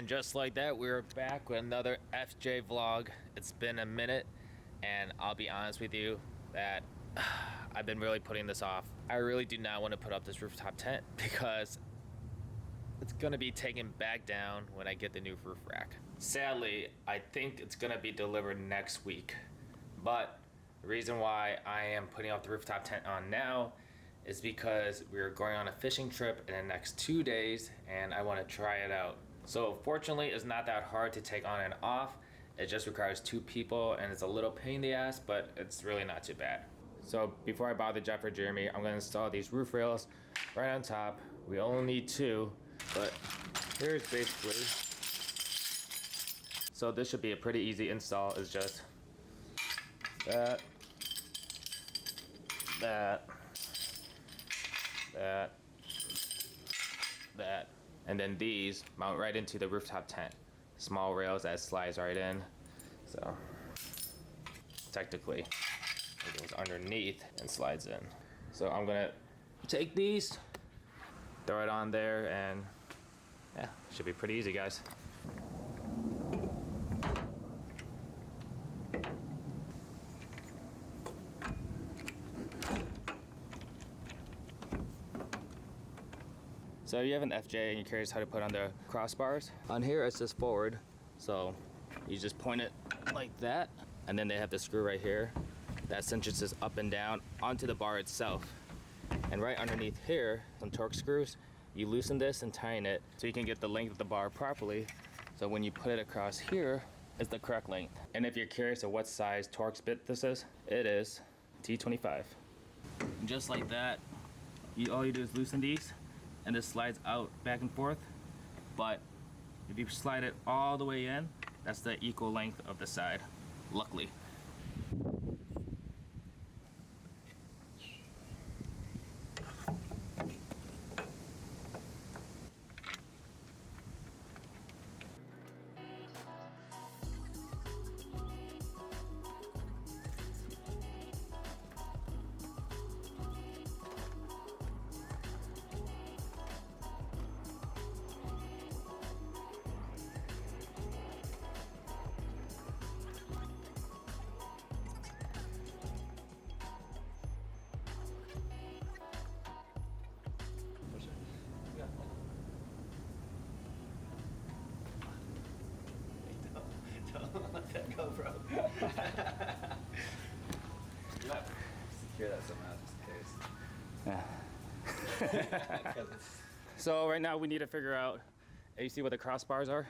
And just like that, we're back with another FJ vlog. It's been a minute, and I'll be honest with you that I've been really putting this off. I really do not want to put up this rooftop tent because it's gonna be taken back down when I get the new roof rack. Sadly, I think it's gonna be delivered next week, but the reason why I am putting off the rooftop tent on now is because we're going on a fishing trip in the next 2 days and I want to try it out. So fortunately, it's not that hard to take on and off. It just requires 2 people and it's a little pain in the ass, but it's really not too bad. So before I bother Jeff or Jeremy, I'm going to install these roof rails right on top. We only need 2, but here's basically. So this should be a pretty easy install. It's just that, that, and then these mount right into the rooftop tent. Small rails that slides right in. So technically it goes underneath and slides in. So I'm gonna take these, throw it on there, and yeah, should be pretty easy, guys. So you have an FJ and you're curious how to put on the crossbars. On here it says forward, so you just point it like that, and then they have the screw right here that cinches this up and down onto the bar itself. And right underneath here, some Torx screws, you loosen this and tighten it so you can get the length of the bar properly. So when you put it across here, it's the correct length. And if you're curious of what size Torx bit this is, it is T25. And just like that, all you do is loosen these, and this slides out back and forth. But if you slide it all the way in, that's the equal length of the side, luckily. Don't let that go, bro. Secure that somehow, just in case. Yeah. So right now we need to figure out, you see what the crossbars are?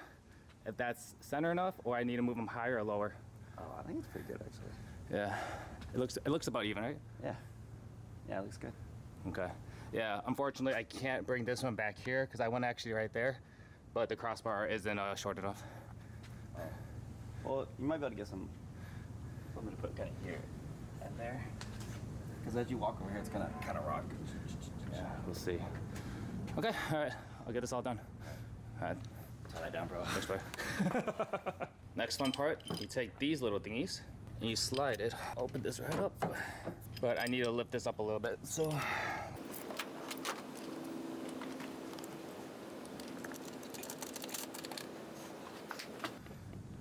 If that's center enough, or I need to move them higher or lower. Oh, I think it's pretty good actually. Yeah. It looks about even, right? Yeah. Yeah, it looks good. Okay. Yeah, unfortunately I can't bring this one back here because I went actually right there, but the crossbar isn't short enough. Oh. Well, you might be able to get something to put kind of here and there. Because as you walk over here, it's gonna kind of rock. Yeah, we'll see. Okay, all right, I'll get this all done. All right. Tie that down, bro. Next part. Next fun part, you take these little thingies and you slide it. Open this right up. But I need to lift this up a little bit, so.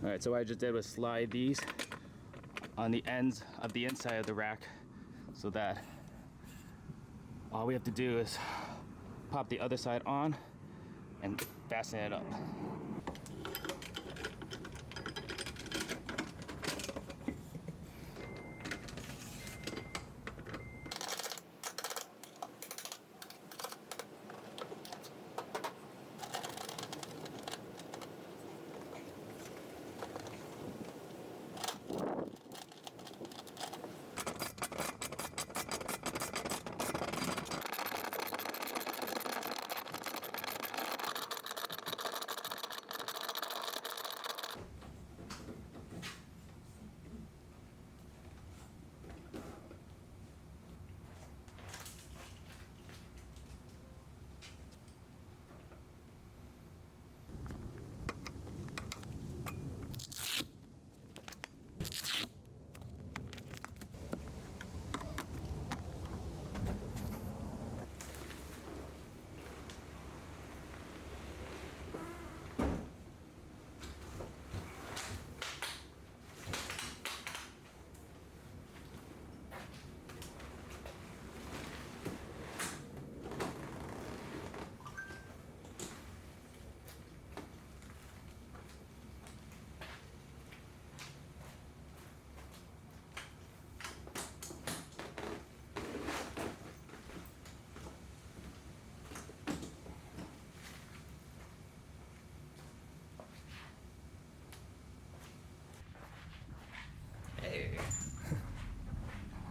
All right, so what I just did was slide these on the ends of the inside of the rack so that all we have to do is pop the other side on and fasten it up.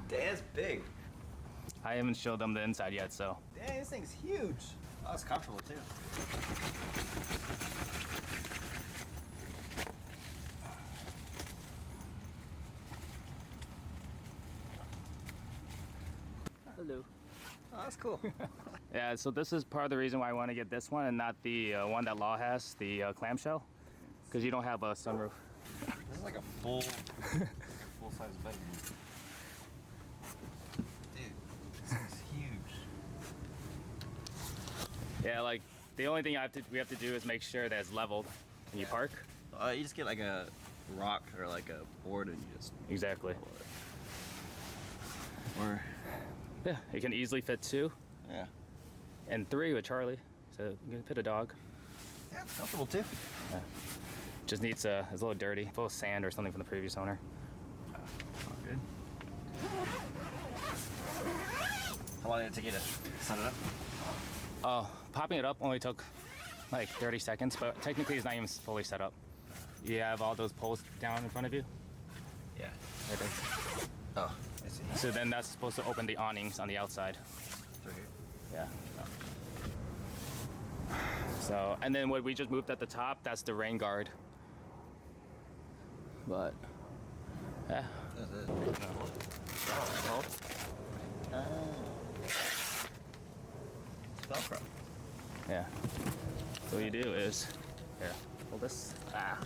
Damn, it's big. I haven't showed them the inside yet, so. Dang, this thing's huge. Oh, it's comfortable too. Hello. Oh, that's cool. Yeah, so this is part of the reason why I want to get this one and not the one that Law has, the clamshell, because you don't have a sunroof. This is like a full-size bedroom. Dude, this is huge. Yeah, like the only thing we have to do is make sure that it's leveled when you park. You just get like a rock or like a board and you just Exactly. or Yeah, it can easily fit 2 yeah. and 3 with Charlie, so you can fit a dog. Yeah, it's comfortable too. Yeah. Just needs it's a little dirty, full of sand or something from the previous owner. All good. How long did it take you to set it up? Oh, popping it up only took like 30 seconds, but technically it's not even fully set up. You have all those poles down in front of you. Yeah. Right there. Oh, I see. So then that's supposed to open the awnings on the outside. Right here. Yeah. So, and then what we just moved at the top, that's the rain guard. But, yeah. That's it. Oh. It's Velcro. Yeah. So what you do is, here, hold this. Ah.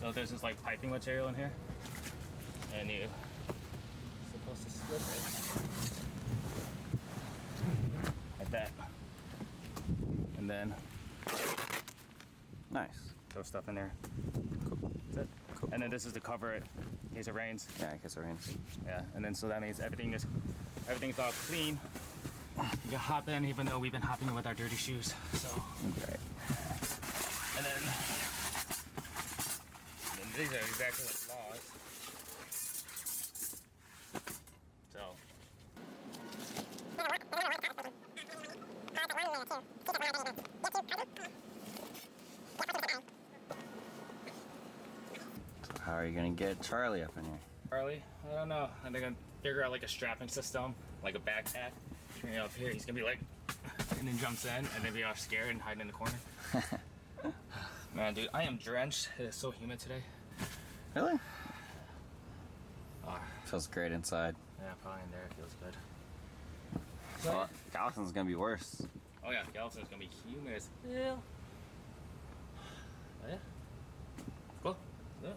So there's this like piping material in here, and you're supposed to slip it like that, and then Nice. throw stuff in there. Cool. That's it. Cool. And then this is to cover it in case it rains. Yeah, I guess it rains. Yeah, and then so that means everything's all clean. You can hop in even though we've been hopping in with our dirty shoes. So, Okay. and then these are exactly like laws. So. How are you gonna get Charlie up in here? Charlie, I don't know. I'm gonna figure out like a strapping system, like a backpack. Bring it up here. He's gonna be like, and then jumps in, and then be all scared and hide in the corner. Man, dude, I am drenched. It is so humid today. Really? Oh, Feels great inside. yeah, probably in there. It feels good. Well, Galveston's gonna be worse. Oh yeah, Galveston's gonna be humid as hell. Oh yeah. Cool. Yeah.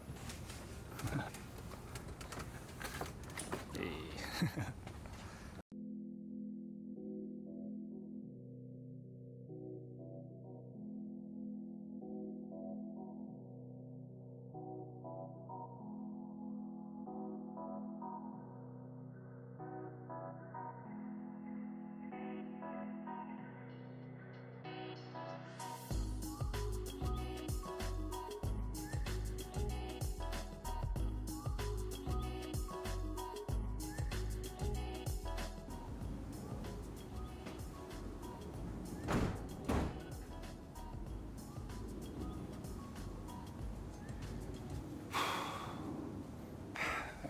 Hey.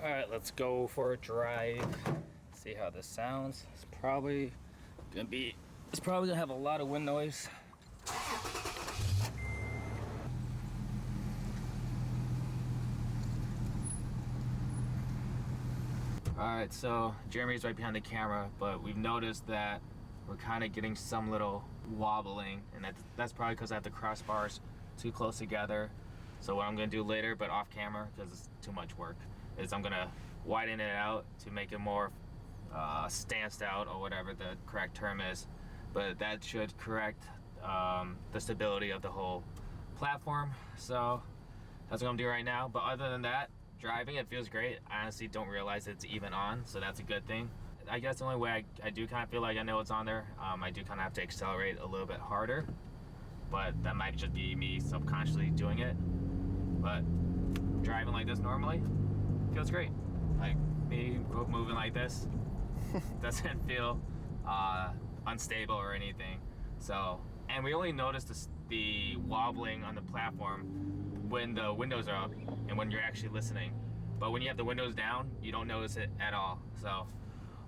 All right, let's go for a drive. See how this sounds. It's probably gonna have a lot of wind noise. All right, so Jeremy's right behind the camera, but we've noticed that we're kind of getting some little wobbling, and that's probably because I have the crossbars too close together. So what I'm gonna do later, but off camera, because it's too much work, is I'm gonna widen it out to make it more stanced out, or whatever the correct term is. But that should correct the stability of the whole platform. So that's what I'm doing right now. But other than that, driving, it feels great. I honestly don't realize it's even on, so that's a good thing. I guess the only way I do kind of feel like I know it's on there, I do kind of have to accelerate a little bit harder, but that might just be me subconsciously doing it. But driving like this normally feels great. Like me moving like this doesn't feel unstable or anything. So, and we only noticed the wobbling on the platform when the windows are up and when you're actually listening. But when you have the windows down, you don't notice it at all. So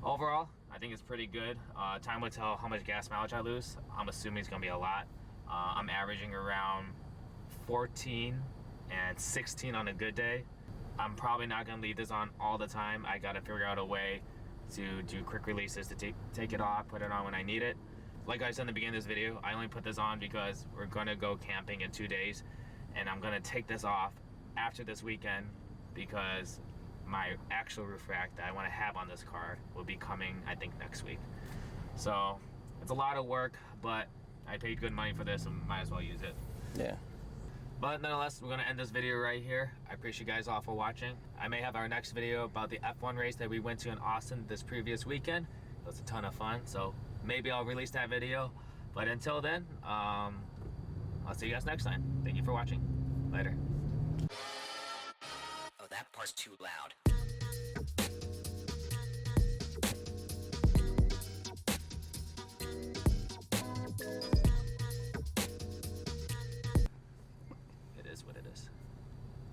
overall, I think it's pretty good. Time will tell how much gas mileage I lose. I'm assuming it's gonna be a lot. I'm averaging around 14 and 16 on a good day. I'm probably not gonna leave this on all the time. I gotta figure out a way to do quick releases to take it off, put it on when I need it. Like I said in the beginning of this video, I only put this on because we're gonna go camping in 2 days, and I'm gonna take this off after this weekend because my actual roof rack that I want to have on this car will be coming, I think, next week. So it's a lot of work, but I paid good money for this and might as well use it. Yeah. But nonetheless, we're gonna end this video right here. I appreciate you guys all for watching. I may have our next video about the F1 race that we went to in Austin this previous weekend. It was a ton of fun, so maybe I'll release that video. But until then, I'll see you guys next time. Thank you for watching. Later. Oh, that part's too loud. It is what it is.